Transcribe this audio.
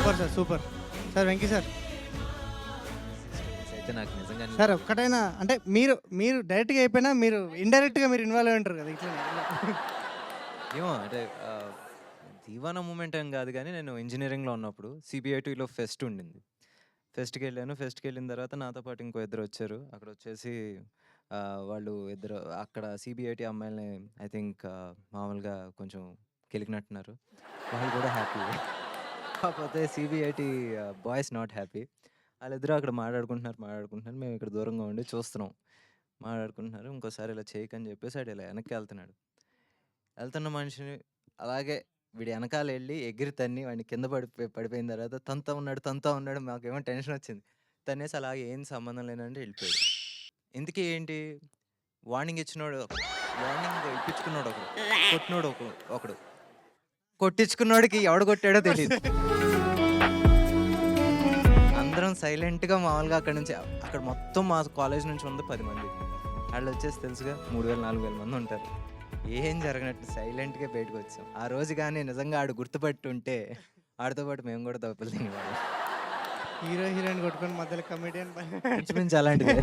Super sir, super sir. Venky sir, అయితే నాకు నిజంగా సార్ ఒక్కటైనా అంటే మీరు మీరు డైరెక్ట్గా అయిపోయినా మీరు ఇండైరెక్ట్గా మీరు ఇన్వాల్వ్ అయి ఉంటారు కదా ఇట్లా. ఏమో అంటే దీవానా మూమెంట్ ఏం కాదు కానీ నేను ఇంజనీరింగ్లో ఉన్నప్పుడు సిబిఐటీలో ఫెస్ట్ ఉండింది. ఫెస్ట్కి వెళ్ళాను. ఫెస్ట్కి వెళ్ళిన తర్వాత నాతో పాటు ఇంకో ఇద్దరు వచ్చారు. అక్కడ వచ్చేసి వాళ్ళు ఇద్దరు అక్కడ సిబిఐటీ అమ్మాయిలని ఐ థింక్ మామూలుగా కొంచెం కెలికినట్టున్నారు. వాళ్ళు కూడా హ్యాపీ. కాకపోతే సిబిఐటీ బాయ్స్ నాట్ హ్యాపీ. వాళ్ళిద్దరూ అక్కడ మాట్లాడుకుంటున్నారు. మేము ఇక్కడ దూరంగా ఉండి చూస్తున్నాం. మాట్లాడుకుంటున్నారు. ఇంకోసారి ఇలా చేయకని చెప్పేసి ఆడు ఇలా వెనక్కి వెళ్తున్న మనిషిని అలాగే వీడు వెనకాల వెళ్ళి ఎగిరి తన్ని వాడిని కింద పడిపోయిన తర్వాత తంతా ఉన్నాడు. మాకేమో టెన్షన్ వచ్చింది. తనేసి అలాగే ఏం సంబంధం లేనంటే వెళ్ళిపోయాడు. ఇంతకీ ఏంటి వార్నింగ్ ఇచ్చినోడు వార్నింగ్ ఇప్పించుకున్నాడు ఒకడు, కొట్టినోడు ఒకడు, కొట్టించుకున్నోడికి ఎవడు కొట్టాడో తెలియదు. అందరం సైలెంట్గా మామూలుగా అక్కడ మొత్తం మా కాలేజ్ నుంచి ఉంది 10 మంది. వాళ్ళు వచ్చేసి తెలుసుగా 3000-4000 మంది ఉంటారు. ఏం జరగనట్టు సైలెంట్గా బయటకు వచ్చాం. ఆ రోజు కానీ నిజంగా ఆడు గుర్తుపట్టి ఉంటే ఆడితో పాటు మేము కూడా దెబ్బలు తినేవాళ్ళం. హీరో హీరోయిన్ కొట్టుకొని మధ్యలో కమెడియన్ ఇంచుమించు అలాంటిదే.